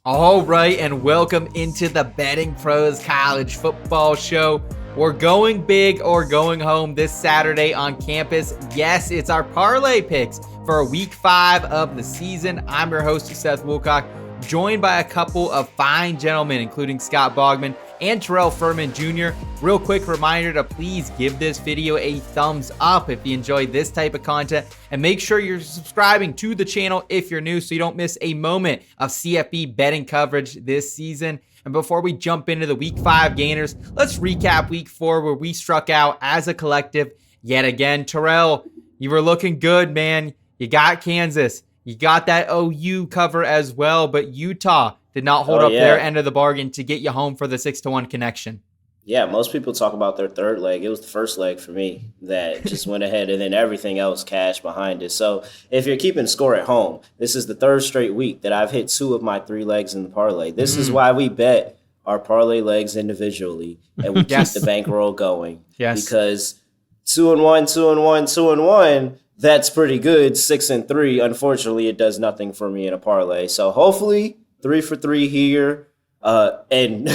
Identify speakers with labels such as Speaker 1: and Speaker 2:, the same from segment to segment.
Speaker 1: All right, and welcome into the Betting Pros College Football Show. We're going big or going home this Saturday on campus. Yes, it's our parlay picks for week 5 of the season. I'm your host, Seth Woolcock, joined by a couple of fine gentlemen, including Scott Bogman and Terrell Furman Jr. Real quick reminder to please give this video a thumbs up if you enjoy this type of content, and make sure you're subscribing to the channel if you're new so you don't miss a moment of CFB betting coverage this season. And before we jump into the week 5 gainers, let's recap week 4 where we struck out as a collective yet again. Terrell, you were looking good, man. You got Kansas. You got that OU cover as well, but Utah did not hold up their end of the bargain to get you home for the 6-1 connection.
Speaker 2: Yeah, most people talk about their third leg. It was the first leg for me that just went ahead, and then everything else cashed behind it. So if you're keeping score at home, this is the third straight week that I've hit 2 of my 3 legs in the parlay. This is why we bet our parlay legs individually, and we keep the bankroll going.
Speaker 1: Yes.
Speaker 2: Because 2-1, 2-1, 2-1, that's pretty good. 6-3, unfortunately, it does nothing for me in a parlay. So hopefully 3 for 3 here. And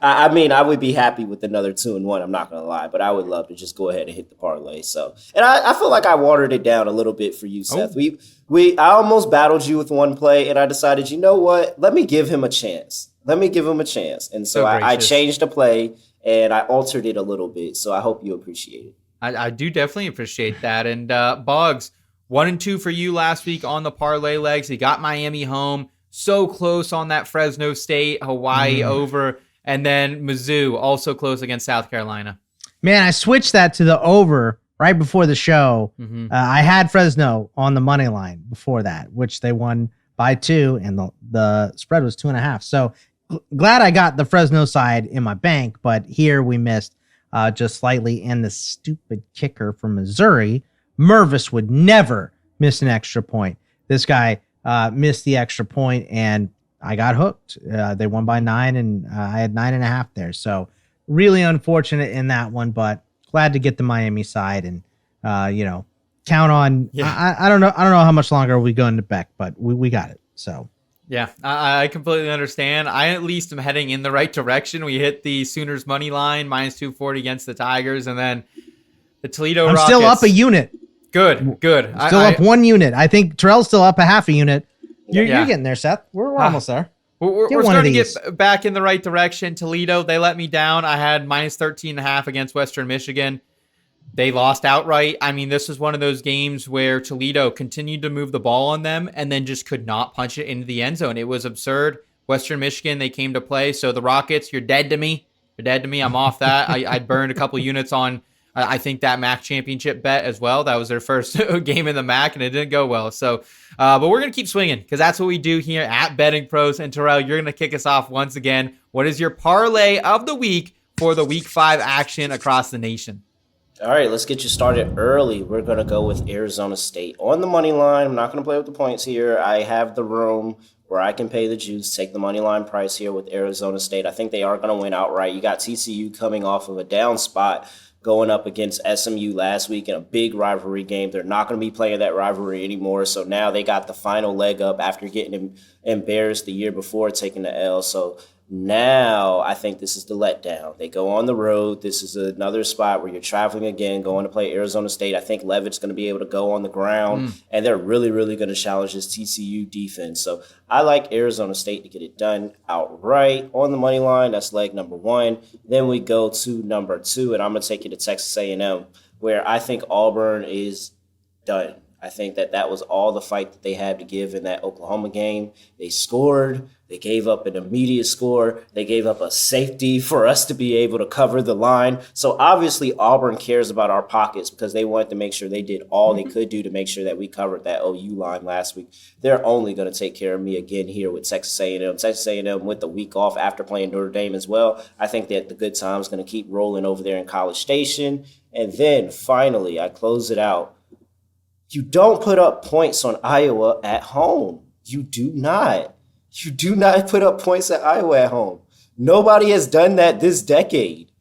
Speaker 2: I mean, I would be happy with another 2-1. I'm not going to lie, but I would love to just go ahead and hit the parlay. So, and I feel like I watered it down a little bit for you, Seth. I almost battled you with one play, and I decided, you know what? Let me give him a chance. And so I changed the play and I altered it a little bit. So I hope you appreciate it.
Speaker 1: I do definitely appreciate that. And Boggs, 1-2 for you last week on the parlay legs. You got Miami home. So close on that Fresno State, Hawaii over, and then Mizzou also close against South Carolina.
Speaker 3: Man, I switched that to the over right before the show. I had Fresno on the money line before that, which they won by 2, and the spread was 2.5. So glad I got the Fresno side in my bank, but here we missed just slightly. And the stupid kicker from Missouri, Mervis, would never miss an extra point. This guy missed the extra point, and I got hooked. They won by 9, and I had 9.5 there. So really unfortunate in that one, but glad to get the Miami side and, count on. Yeah. I don't know how much longer we go into Beck, but we got it. So.
Speaker 1: Yeah, I completely understand. I at least am heading in the right direction. We hit the Sooners money line, -240 against the Tigers, and then the Toledo Rockets.
Speaker 3: I'm still up a unit.
Speaker 1: Good.
Speaker 3: Still up 1 unit. I think Terrell's still up a half a unit. You're getting there, Seth. We're almost there.
Speaker 1: We're starting to get back in the right direction. Toledo, they let me down. I had -13.5 against Western Michigan. They lost outright. I mean, this is one of those games where Toledo continued to move the ball on them and then just could not punch it into the end zone. It was absurd. Western Michigan, they came to play. So the Rockets, you're dead to me. I'm off that. I burned a couple units on, I think, that MAC championship bet as well. That was their first game in the MAC, and it didn't go well. So, but we're going to keep swinging because that's what we do here at Betting Pros. And Terrell, you're going to kick us off once again. What is your parlay of the week for the week 5 action across the nation?
Speaker 2: All right, let's get you started early. We're going to go with Arizona State on the money line. I'm not going to play with the points here. I have the room where I can pay the juice, take the money line price here with Arizona State. I think they are going to win outright. You got TCU coming off of a down spot, going up against SMU last week in a big rivalry game. They're not going to be playing that rivalry anymore. So now they got the final leg up after getting embarrassed the year before, taking the L. So now I think this is the letdown. They go on the road. This is another spot where you're traveling again, going to play Arizona State. I think Levitt's going to be able to go on the ground, and they're really, really going to challenge this TCU defense. So I like Arizona State to get it done outright on the money line. That's leg number 1. Then we go to number 2, and I'm going to take you to Texas A&M, where I think Auburn is done. I think that was all the fight that they had to give in that Oklahoma game. They scored. They gave up an immediate score. They gave up a safety for us to be able to cover the line. So obviously Auburn cares about our pockets because they wanted to make sure they did all they could do to make sure that we covered that OU line last week. They're only going to take care of me again here with Texas A&M. Texas A&M with the week off after playing Notre Dame as well. I think that the good time's going to keep rolling over there in College Station. And then finally, I close it out. You don't put up points on Iowa at home. You do not. You do not put up points at Iowa at home. Nobody has done that this decade.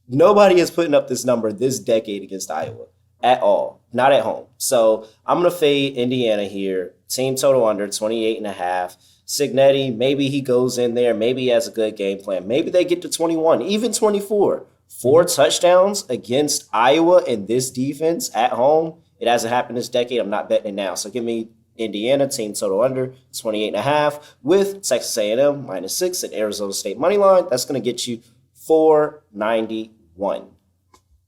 Speaker 2: Nobody is putting up this number this decade against Iowa at all. Not at home. So I'm going to fade Indiana here. Team total under 28.5. Cignetti, maybe he goes in there. Maybe he has a good game plan. Maybe they get to 21, even 24. 4 touchdowns against Iowa in this defense at home. It hasn't happened this decade. I'm not betting it now. So give me Indiana, team total under 28.5 with Texas A&M -6 and Arizona State money line. That's going to get you 491.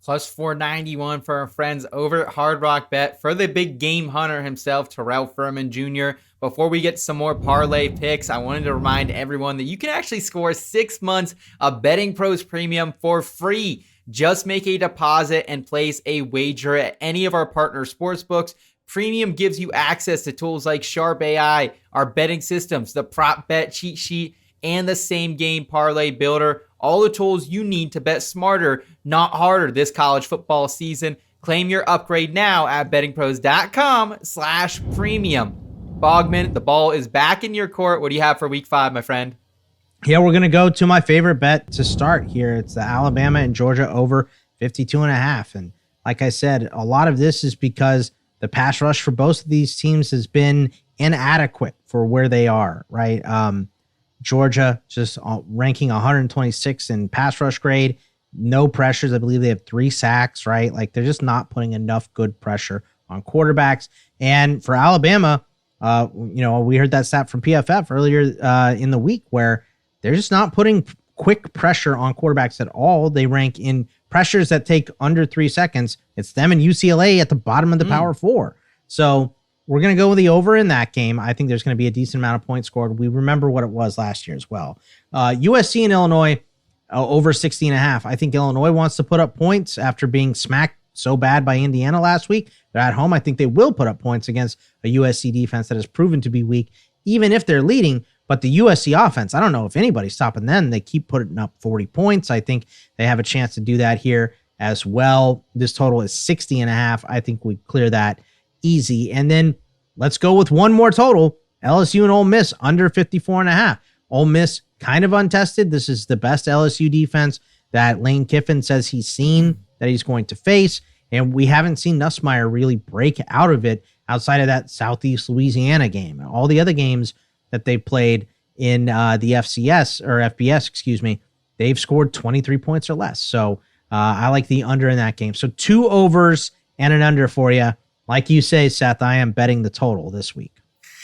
Speaker 1: Plus 491 for our friends over at Hard Rock Bet for the big game hunter himself, Terrell Furman Jr. Before we get some more parlay picks, I wanted to remind everyone that you can actually score 6 months of BettingPros Premium for free. Just make a deposit and place a wager at any of our partner sportsbooks. Premium gives you access to tools like Sharp AI, our betting systems, the prop bet cheat sheet, and the same game parlay builder. All the tools you need to bet smarter, not harder this college football season. Claim your upgrade now at bettingpros.com/premium. Bogman, the ball is back in your court. What do you have for week 5, my friend?
Speaker 3: Yeah, we're going to go to my favorite bet to start here. It's the Alabama and Georgia over 52.5. And like I said, a lot of this is because the pass rush for both of these teams has been inadequate for where they are, right? Georgia just ranking 126 in pass rush grade. No pressures. I believe they have 3 sacks, right? Like they're just not putting enough good pressure on quarterbacks. And for Alabama, we heard that stat from PFF earlier in the week where they're just not putting quick pressure on quarterbacks at all. They rank in pressures that take under 3 seconds. It's them and UCLA at the bottom of the Power 4. So we're going to go with the over in that game. I think there's going to be a decent amount of points scored. We remember what it was last year as well. USC and Illinois over 60.5. I think Illinois wants to put up points after being smacked so bad by Indiana last week. They're at home. I think they will put up points against a USC defense that has proven to be weak, even if they're leading. But the USC offense, I don't know if anybody's stopping them. They keep putting up 40 points. I think they have a chance to do that here as well. This total is 60.5. I think we clear that easy. And then let's go with one more total. LSU and Ole Miss under 54.5. Ole Miss kind of untested. This is the best LSU defense that Lane Kiffin says he's seen, that he's going to face. And we haven't seen Nussmeier really break out of it outside of that Southeast Louisiana game. All the other games that they played in the FBS, they've scored 23 points or less. So I like the under in that game. So 2 overs and an under for you. Like you say, Seth, I am betting the total this week.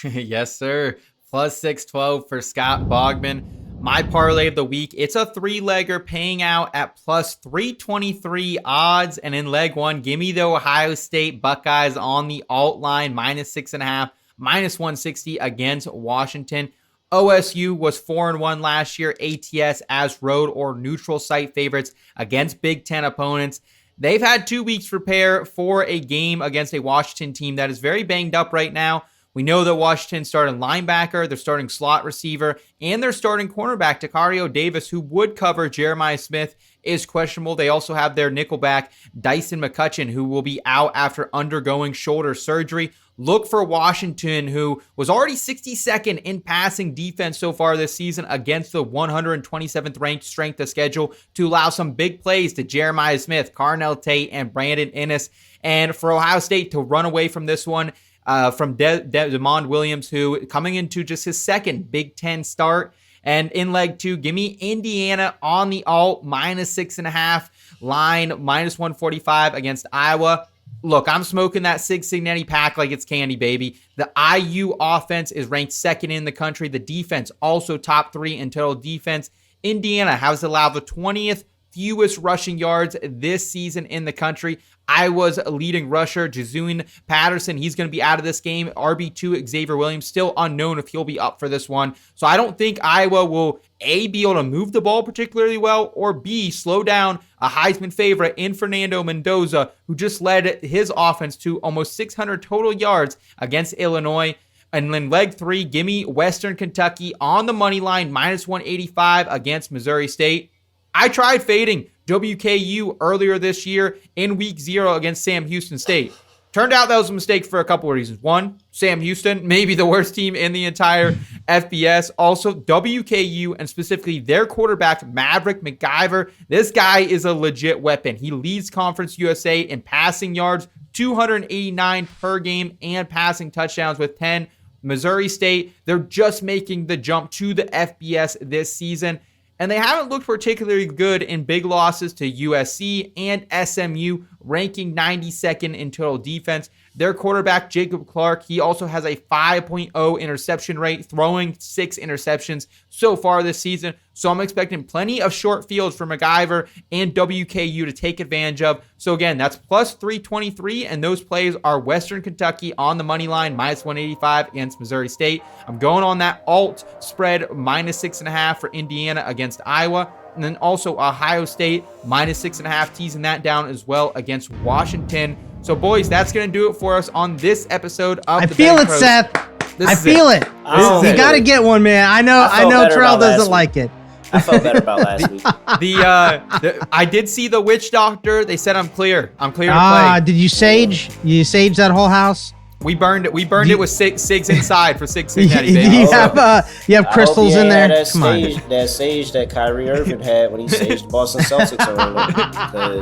Speaker 1: Yes, sir. Plus 612 for Scott Bogman. My parlay of the week, it's a 3-legger paying out at plus 323 odds. And in leg 1, give me the Ohio State Buckeyes on the alt line, -6.5, -160 against Washington. OSU was 4-1 last year, ATS as road or neutral site favorites against Big Ten opponents. They've had 2 weeks prepare for a game against a Washington team that is very banged up right now. We know that Washington starting linebacker, they're starting slot receiver, and they're starting cornerback Takario Davis, who would cover Jeremiah Smith, is questionable. They also have their nickelback Dyson McCutcheon, who will be out after undergoing shoulder surgery. Look for Washington, who was already 62nd in passing defense so far this season against the 127th ranked strength of schedule, to allow some big plays to Jeremiah Smith, Carnell Tate, and Brandon Inniss. And for Ohio State to run away from this one, from Demond Williams, who coming into just his second Big Ten start. And in leg 2, give me Indiana on the alt, -6.5, line -145 against Iowa. Look, I'm smoking that Cignetti pack like it's candy, baby. The IU offense is ranked 2nd in the country. The defense also top 3 in total defense. Indiana has allowed the 20th fewest rushing yards this season in the country. Iowa's leading rusher, Jazuin Patterson, he's going to be out of this game. RB2, Xavier Williams, still unknown if he'll be up for this one. So I don't think Iowa will, A, be able to move the ball particularly well, or B, slow down a Heisman favorite in Fernando Mendoza, who just led his offense to almost 600 total yards against Illinois. And then leg 3, give me Western Kentucky on the money line, -185 against Missouri State. I tried fading WKU earlier this year in week 0 against Sam Houston State. Turned out that was a mistake for a couple of reasons. One, Sam Houston, maybe the worst team in the entire FBS. Also, WKU, and specifically their quarterback, Maverick McIvor. This guy is a legit weapon. He leads Conference USA in passing yards, 289 per game, and passing touchdowns with 10. Missouri State. They're just making the jump to the FBS this season, and they haven't looked particularly good in big losses to USC and SMU, ranking 92nd in total defense. Their quarterback, Jacob Clark, he also has a 5.0 interception rate, throwing 6 interceptions so far this season. So I'm expecting plenty of short fields for McIvor and WKU to take advantage of. So again, that's plus 323, and those plays are Western Kentucky on the money line, minus 185 against Missouri State. I'm going on that alt spread, minus 6.5 for Indiana against Iowa. And then also Ohio State, minus 6.5, teasing that down as well against Washington. So, boys, that's going to do it for us on this episode of
Speaker 3: I feel it, Seth. I feel it. You got to get one, man. I know Terrell doesn't like it.
Speaker 2: I felt better about last week.
Speaker 1: I did see the witch doctor. They said I'm clear. I'm clear to play.
Speaker 3: Did you sage? You sage that whole house?
Speaker 1: We burned it. We burned it with SIGs inside for Sig Cincinnati, baby.
Speaker 3: You have crystals in there.
Speaker 2: That sage that Kyrie Irving had when he saged the Boston Celtics earlier.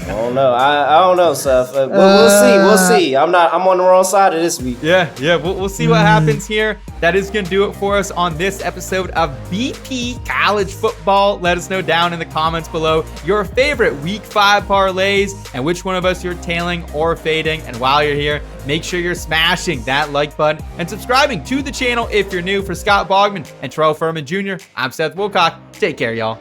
Speaker 2: I don't know. I don't know, Seth. We'll see. I'm on the wrong side of this week.
Speaker 1: Yeah. We'll see what happens here. That is going to do it for us on this episode of BP College Football. Let us know down in the comments below your favorite Week 5 parlays and which one of us you're tailing or fading. And while you're here, make sure you're smashing that like button and subscribing to the channel if you're new. For Scott Bogman and Terrell Furman Jr., I'm Seth Woolcock. Take care, y'all.